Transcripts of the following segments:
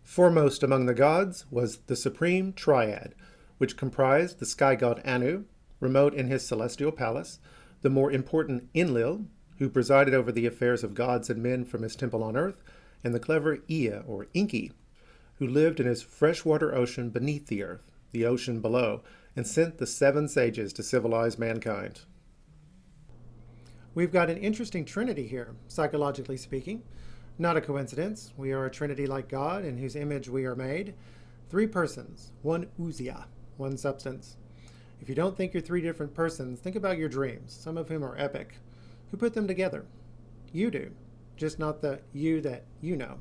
Foremost among the gods was the supreme triad, which comprised the sky god Anu, remote in his celestial palace, the more important Enlil, who presided over the affairs of gods and men from his temple on earth, and the clever Ea, or Enki, who lived in his freshwater ocean beneath the earth, the ocean below, and sent the seven sages to civilize mankind. We've got an interesting trinity here, psychologically speaking. Not a coincidence. We are a trinity like God, in whose image we are made. Three persons, one ousia, one substance. If you don't think you're three different persons, think about your dreams, some of whom are epic. Who put them together? You do, just not the you that you know.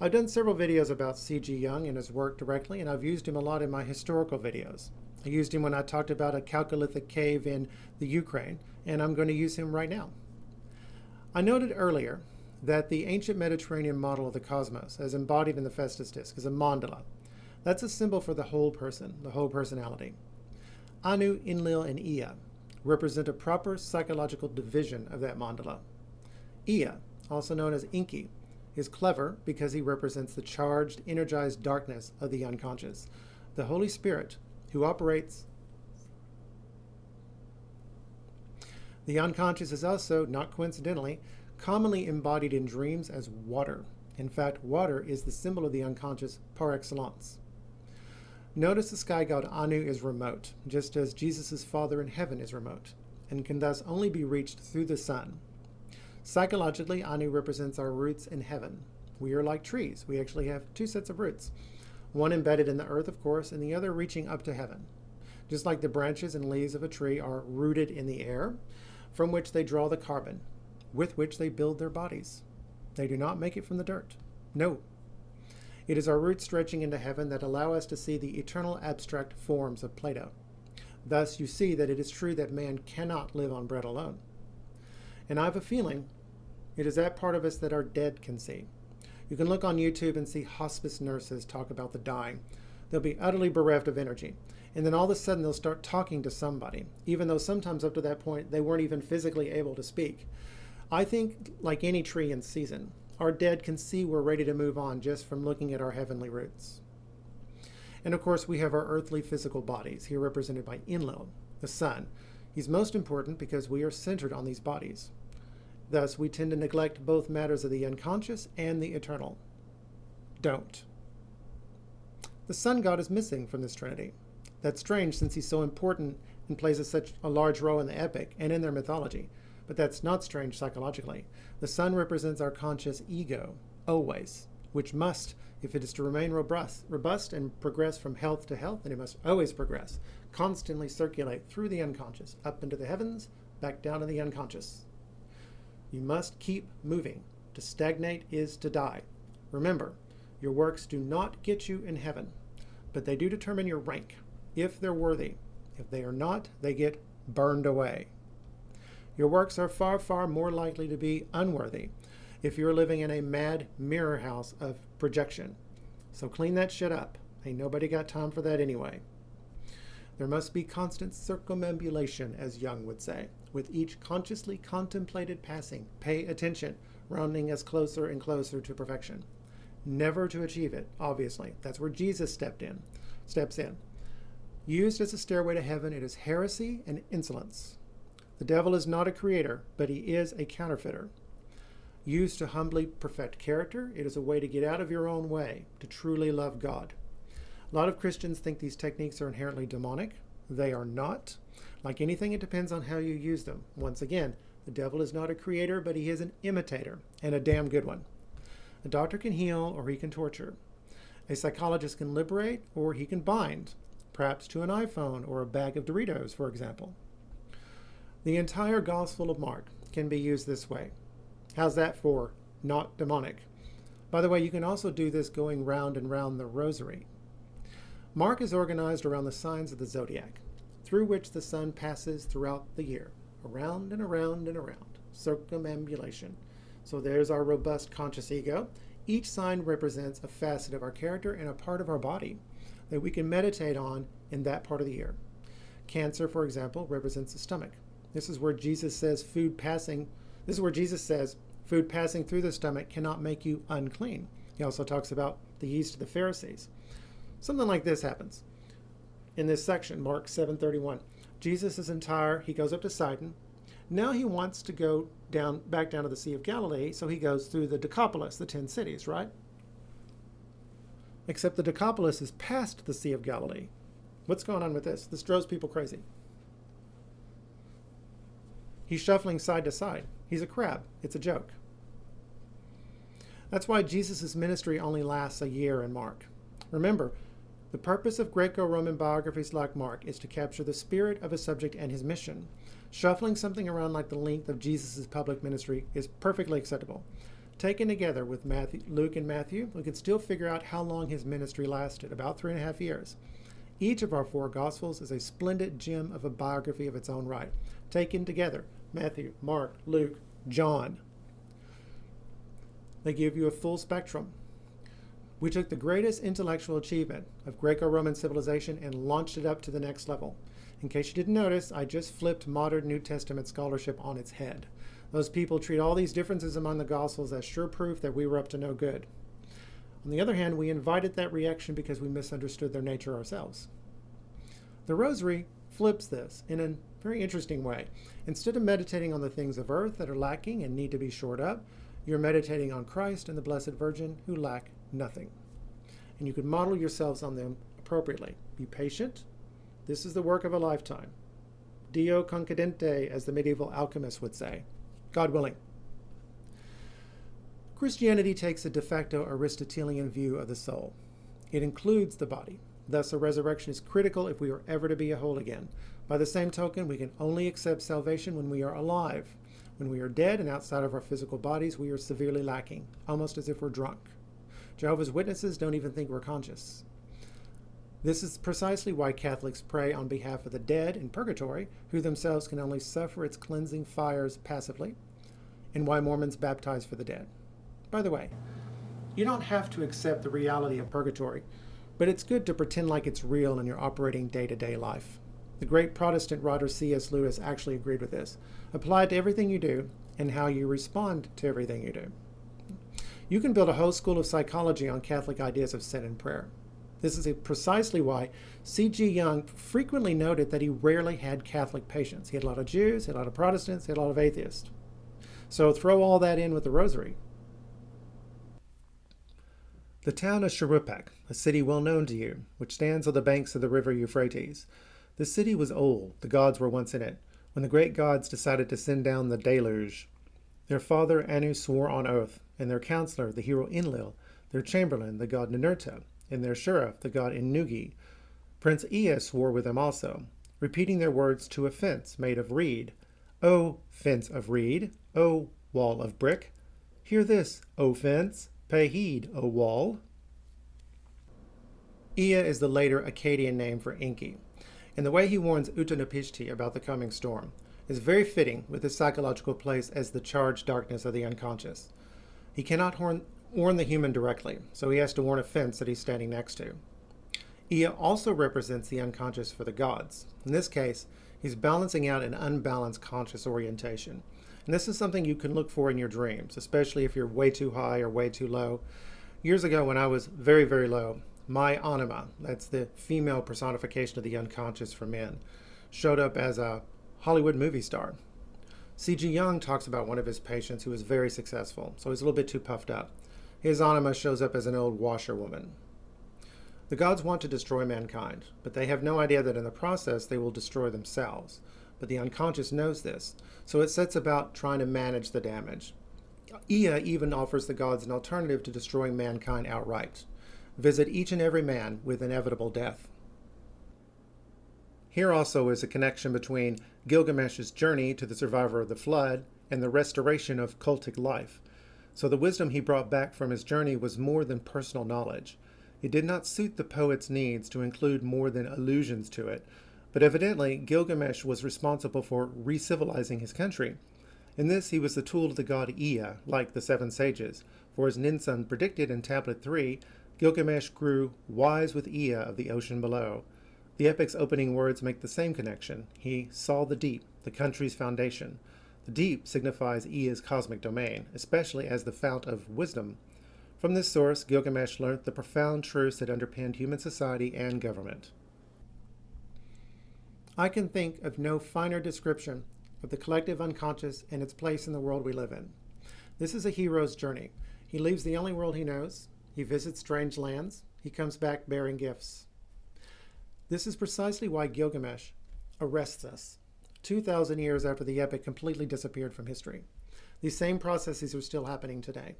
I've done several videos about C.G. Jung and his work directly, and I've used him a lot in my historical videos. I used him when I talked about a Chalcolithic cave in the Ukraine, and I'm going to use him right now. I noted earlier that the ancient Mediterranean model of the cosmos, as embodied in the Festus disk, is a mandala. That's a symbol for the whole person, the whole personality. Anu, Enlil, and Ea represent a proper psychological division of that mandala. Ea, also known as Enki, is clever because he represents the charged, energized darkness of the unconscious, the Holy Spirit who operates. The unconscious is also, not coincidentally, commonly embodied in dreams as water. In fact, water is the symbol of the unconscious par excellence. Notice the sky god Anu is remote, just as Jesus' Father in heaven is remote, and can thus only be reached through the sun. Psychologically, Anu represents our roots in heaven. We are like trees. We actually have two sets of roots, one embedded in the earth, of course, and the other reaching up to heaven. Just like the branches and leaves of a tree are rooted in the air, from which they draw the carbon, with which they build their bodies. They do not make it from the dirt. No. It is our roots stretching into heaven that allow us to see the eternal abstract forms of Plato. Thus, you see that it is true that man cannot live on bread alone. And I have a feeling it is that part of us that our dead can see. You can look on YouTube and see hospice nurses talk about the dying. They'll be utterly bereft of energy. And then all of a sudden they'll start talking to somebody, even though sometimes up to that point they weren't even physically able to speak. I think, like any tree in season, our dead can see we're ready to move on just from looking at our heavenly roots. And of course, we have our earthly physical bodies, here represented by Enlil, the sun. He's most important because we are centered on these bodies. Thus, we tend to neglect both matters of the unconscious and the eternal. Don't. The sun god is missing from this trinity. That's strange since he's so important and plays such a large role in the epic and in their mythology. But that's not strange psychologically. The sun represents our conscious ego, always, which must, if it is to remain robust and progress from health to health, and it must always progress, constantly circulate through the unconscious, up into the heavens, back down to the unconscious. You must keep moving. To stagnate is to die. Remember, your works do not get you in heaven, but they do determine your rank, if they're worthy. If they are not, they get burned away. Your works are far, far more likely to be unworthy if you're living in a mad mirror house of projection. So clean that shit up. Ain't nobody got time for that anyway. There must be constant circumambulation, as Jung would say. With each consciously contemplated passing, pay attention, rounding us closer and closer to perfection. Never to achieve it, obviously. That's where Jesus steps in. Used as a stairway to heaven, it is heresy and insolence. The devil is not a creator, but he is a counterfeiter. Used to humbly perfect character, it is a way to get out of your own way, to truly love God. A lot of Christians think these techniques are inherently demonic. They are not. Like anything, it depends on how you use them. Once again, the devil is not a creator, but he is an imitator, and a damn good one. A doctor can heal, or he can torture. A psychologist can liberate, or he can bind, perhaps to an iPhone or a bag of Doritos, for example. The entire Gospel of Mark can be used this way. How's that for not demonic? By the way, you can also do this going round and round the rosary. Mark is organized around the signs of the zodiac, through which the sun passes throughout the year, around and around and around, circumambulation. So there's our robust conscious ego. Each sign represents a facet of our character and a part of our body that we can meditate on in that part of the year. Cancer, for example, represents the stomach. This is where Jesus says food passing through the stomach cannot make you unclean. He also talks about the yeast of the Pharisees. Something like this happens in this section, Mark 7:31. Jesus is in Tyre. He goes up to Sidon. Now he wants to go back down to the Sea of Galilee, so he goes through the Decapolis, the 10 cities, right? Except the Decapolis is past the Sea of Galilee. What's going on with this? This drives people crazy. He's shuffling side to side. He's a crab. It's a joke. That's why Jesus' ministry only lasts a year in Mark. Remember, the purpose of Graeco-Roman biographies like Mark is to capture the spirit of a subject and his mission. Shuffling something around like the length of Jesus' public ministry is perfectly acceptable. Taken together with Luke and Matthew, we can still figure out how long his ministry lasted, about 3.5 years. Each of our 4 Gospels is a splendid gem of a biography of its own right. Taken together, Matthew, Mark, Luke, John. They give you a full spectrum. We took the greatest intellectual achievement of Greco-Roman civilization and launched it up to the next level. In case you didn't notice, I just flipped modern New Testament scholarship on its head. Those people treat all these differences among the Gospels as sure proof that we were up to no good. On the other hand, we invited that reaction because we misunderstood their nature ourselves. The Rosary flips this in a very interesting way. Instead of meditating on the things of earth that are lacking and need to be shored up, you're meditating on Christ and the Blessed Virgin who lack nothing. And you can model yourselves on them appropriately. Be patient. This is the work of a lifetime. Dio concedente, as the medieval alchemists would say. God willing. Christianity takes a de facto Aristotelian view of the soul. It includes the body. Thus, a resurrection is critical if we are ever to be a whole again. By the same token, we can only accept salvation when we are alive. When we are dead and outside of our physical bodies, we are severely lacking, almost as if we're drunk. Jehovah's Witnesses don't even think we're conscious. This is precisely why Catholics pray on behalf of the dead in purgatory, who themselves can only suffer its cleansing fires passively, and why Mormons baptize for the dead. By the way, you don't have to accept the reality of purgatory, but it's good to pretend like it's real in your operating day-to-day life. The great Protestant writer C.S. Lewis actually agreed with this. Apply it to everything you do and how you respond to everything you do. You can build a whole school of psychology on Catholic ideas of sin and prayer. This is precisely why C.G. Jung frequently noted that he rarely had Catholic patients. He had a lot of Jews, he had a lot of Protestants, he had a lot of atheists. So throw all that in with the Rosary. The town of Shuruppak, a city well known to you, which stands on the banks of the river Euphrates. The city was old, the gods were once in it, when the great gods decided to send down the deluge. Their father Anu swore on oath, and their counselor, the hero Enlil, their chamberlain, the god Ninurta, and their sheriff, the god Inugi. Prince Ea swore with them also, repeating their words to a fence made of reed. O fence of reed, O wall of brick, hear this, O fence, pay heed, O wall. Ea is the later Akkadian name for Enki, and the way he warns Utanapishti about the coming storm is very fitting with his psychological place as the charged darkness of the unconscious. He cannot warn the human directly, so he has to warn a fence that he's standing next to. Ea also represents the unconscious for the gods. In this case, he's balancing out an unbalanced conscious orientation. And this is something you can look for in your dreams, especially if you're way too high or way too low. Years ago when I was very, very low, my anima, that's the female personification of the unconscious for men, showed up as a Hollywood movie star. C.G. Jung talks about one of his patients who was very successful, so he's a little bit too puffed up. His anima shows up as an old washerwoman. The gods want to destroy mankind, but they have no idea that in the process they will destroy themselves. But the unconscious knows this, so it sets about trying to manage the damage. Ea even offers the gods an alternative to destroying mankind outright. Visit each and every man with inevitable death. Here also is a connection between Gilgamesh's journey to the survivor of the flood and the restoration of cultic life. So the wisdom he brought back from his journey was more than personal knowledge. It did not suit the poet's needs to include more than allusions to it, but evidently Gilgamesh was responsible for re-civilizing his country. In this he was the tool of the god Ea, like the seven sages, for as Ninsun predicted in Tablet 3, Gilgamesh grew wise with Ea of the ocean below. The epic's opening words make the same connection. He saw the deep, the country's foundation. The deep signifies Ea's cosmic domain, especially as the fount of wisdom. From this source, Gilgamesh learned the profound truths that underpinned human society and government. I can think of no finer description of the collective unconscious and its place in the world we live in. This is a hero's journey. He leaves the only world he knows. He visits strange lands. He comes back bearing gifts. This is precisely why Gilgamesh arrests us 2,000 years after the epic completely disappeared from history. These same processes are still happening today.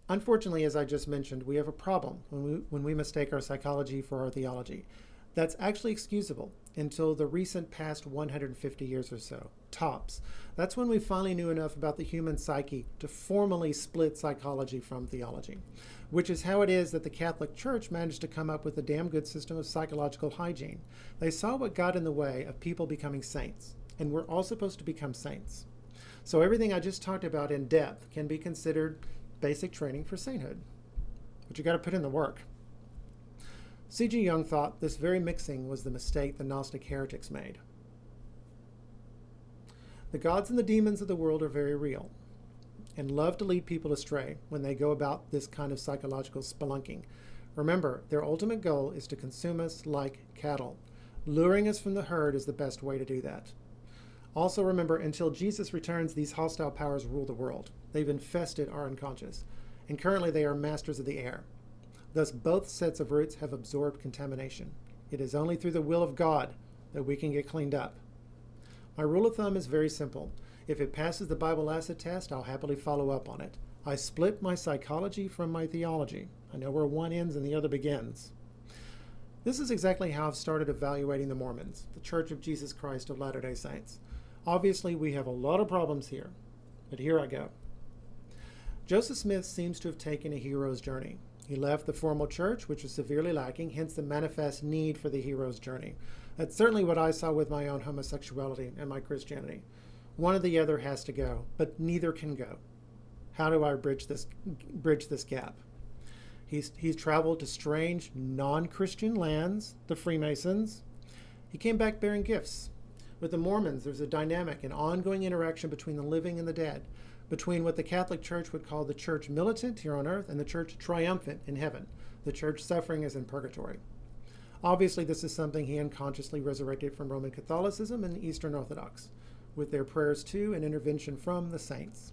Unfortunately, as I just mentioned, we have a problem when we mistake our psychology for our theology. That's actually excusable until the recent past 150 years or so, tops. That's when we finally knew enough about the human psyche to formally split psychology from theology, which is how it is that the Catholic Church managed to come up with a damn good system of psychological hygiene. They saw what got in the way of people becoming saints, and we're all supposed to become saints. So everything I just talked about in depth can be considered basic training for sainthood, but you got to put in the work. C.G. Jung thought this very mixing was the mistake the Gnostic heretics made. The gods and the demons of the world are very real and love to lead people astray when they go about this kind of psychological spelunking. Remember, their ultimate goal is to consume us like cattle. Luring us from the herd is the best way to do that. Also remember, until Jesus returns, these hostile powers rule the world. They've infested our unconscious, and currently they are masters of the air. Thus, both sets of roots have absorbed contamination. It is only through the will of God that we can get cleaned up. My rule of thumb is very simple. If it passes the Bible acid test, I'll happily follow up on it. I split my psychology from my theology. I know where one ends and the other begins. This is exactly how I've started evaluating the Mormons, the Church of Jesus Christ of Latter-day Saints. Obviously, we have a lot of problems here, but here I go. Joseph Smith seems to have taken a hero's journey. He left the formal church, which was severely lacking, hence the manifest need for the hero's journey. That's certainly what I saw with my own homosexuality and my Christianity. One or the other has to go, but neither can go. How do I bridge this gap? He's traveled to strange, non-Christian lands, the Freemasons. He came back bearing gifts. With the Mormons, there's a dynamic and ongoing interaction between the living and the dead, between what the Catholic Church would call the church militant here on earth and the church triumphant in heaven. The church suffering is in purgatory. Obviously, this is something he unconsciously resurrected from Roman Catholicism and Eastern Orthodox, with their prayers to and intervention from the saints.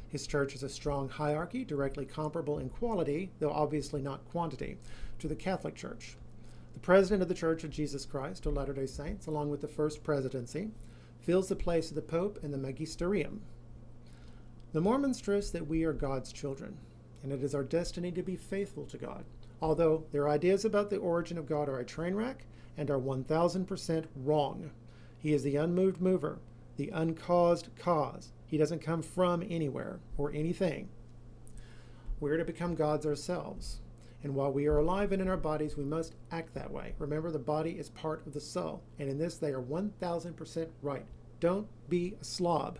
His church is a strong hierarchy, directly comparable in quality, though obviously not quantity, to the Catholic Church. The president of the Church of Jesus Christ of Latter-day Saints, along with the first presidency, fills the place of the Pope and the Magisterium. The Mormons stress that we are God's children, and it is our destiny to be faithful to God, although their ideas about the origin of God are a train wreck and are 1,000% wrong. He is the unmoved mover, the uncaused cause. He doesn't come from anywhere or anything. We're to become gods ourselves. And while we are alive and in our bodies, we must act that way. Remember, the body is part of the soul. And in this, they are 1,000% right. Don't be a slob.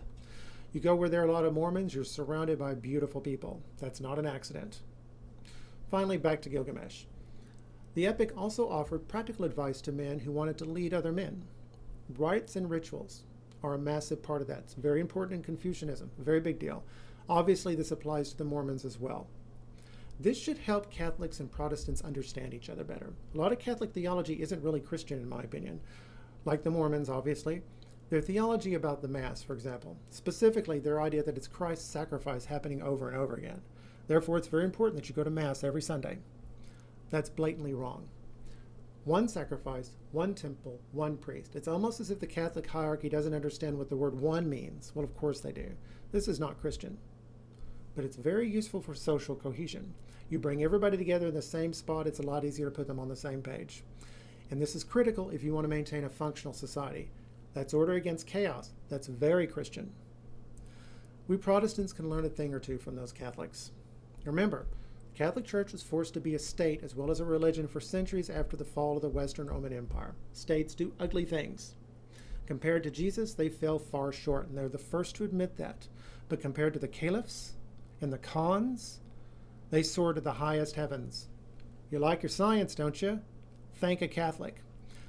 You go where there are a lot of Mormons, you're surrounded by beautiful people. That's not an accident. Finally, back to Gilgamesh. The epic also offered practical advice to men who wanted to lead other men. Rites and rituals are a massive part of that. It's very important in Confucianism, a very big deal. Obviously, this applies to the Mormons as well. This should help Catholics and Protestants understand each other better. A lot of Catholic theology isn't really Christian, in my opinion. Like the Mormons, obviously. Their theology about the Mass, for example, specifically their idea that it's Christ's sacrifice happening over and over again. Therefore, it's very important that you go to Mass every Sunday. That's blatantly wrong. One sacrifice, one temple, one priest. It's almost as if the Catholic hierarchy doesn't understand what the word one means. Well, of course they do. This is not Christian. But it's very useful for social cohesion. You bring everybody together in the same spot, it's a lot easier to put them on the same page. And this is critical if you want to maintain a functional society. That's order against chaos. That's very Christian. We Protestants can learn a thing or two from those Catholics. Remember, the Catholic Church was forced to be a state as well as a religion for centuries after the fall of the Western Roman Empire. States do ugly things. Compared to Jesus, they fell far short, and they're the first to admit that. But compared to the caliphs and the khans, they soared to the highest heavens. You like your science, don't you? Thank a Catholic.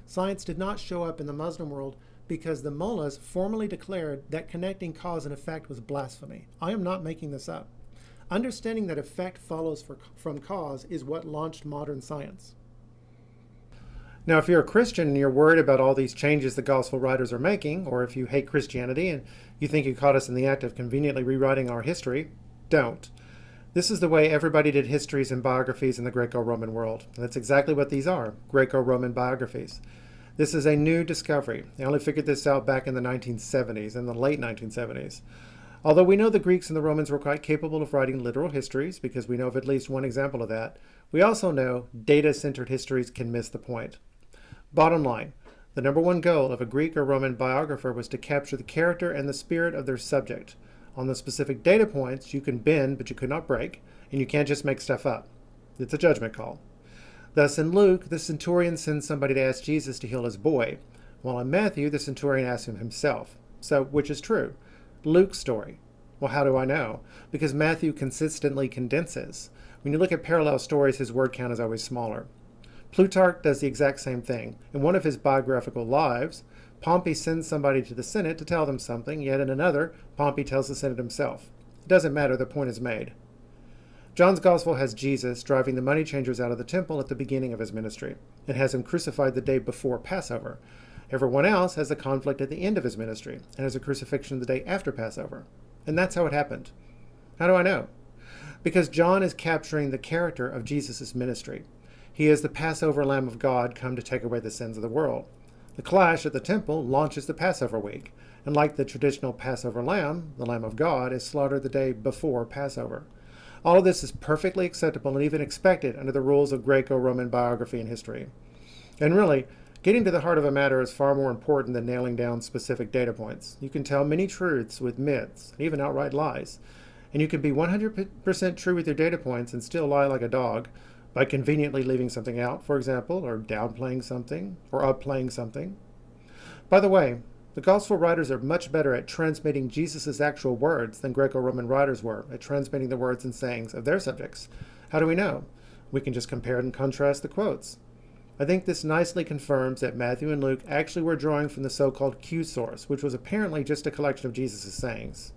Science did not show up in the Muslim world because the mullahs formally declared that connecting cause and effect was blasphemy. I am not making this up. Understanding that effect follows from cause is what launched modern science. Now, if you're a Christian and you're worried about all these changes the gospel writers are making, or if you hate Christianity and you think you caught us in the act of conveniently rewriting our history, don't. This is the way everybody did histories and biographies in the Graeco-Roman world. And that's exactly what these are, Graeco-Roman biographies. This is a new discovery. They only figured this out back in the 1970s, in the late 1970s. Although we know the Greeks and the Romans were quite capable of writing literal histories, because we know of at least one example of that, we also know data-centered histories can miss the point. Bottom line, the number one goal of a Greek or Roman biographer was to capture the character and the spirit of their subject. On the specific data points, you can bend, but you could not break, and you can't just make stuff up. It's a judgment call. Thus, in Luke, the centurion sends somebody to ask Jesus to heal his boy, while in Matthew, the centurion asks him himself. So, which is true? Luke's story. Well, how do I know? Because Matthew consistently condenses. When you look at parallel stories, his word count is always smaller. Plutarch does the exact same thing. In one of his biographical lives, Pompey sends somebody to the Senate to tell them something, yet in another, Pompey tells the Senate himself. It doesn't matter, the point is made. John's Gospel has Jesus driving the money changers out of the temple at the beginning of his ministry. It has him crucified the day before Passover. Everyone else has the conflict at the end of his ministry and has a crucifixion the day after Passover. And that's how it happened. How do I know? Because John is capturing the character of Jesus' ministry. He is the Passover Lamb of God come to take away the sins of the world. The clash at the temple launches the Passover week, and like the traditional Passover lamb, the Lamb of God is slaughtered the day before Passover. All of this is perfectly acceptable and even expected under the rules of Graeco-Roman biography and history. And really, getting to the heart of a matter is far more important than nailing down specific data points. You can tell many truths with myths, and even outright lies. And you can be 100% true with your data points and still lie like a dog, by conveniently leaving something out, for example, or downplaying something, or upplaying something. By the way, the Gospel writers are much better at transmitting Jesus' actual words than Greco-Roman writers were at transmitting the words and sayings of their subjects. How do we know? We can just compare and contrast the quotes. I think this nicely confirms that Matthew and Luke actually were drawing from the so-called Q source, which was apparently just a collection of Jesus' sayings.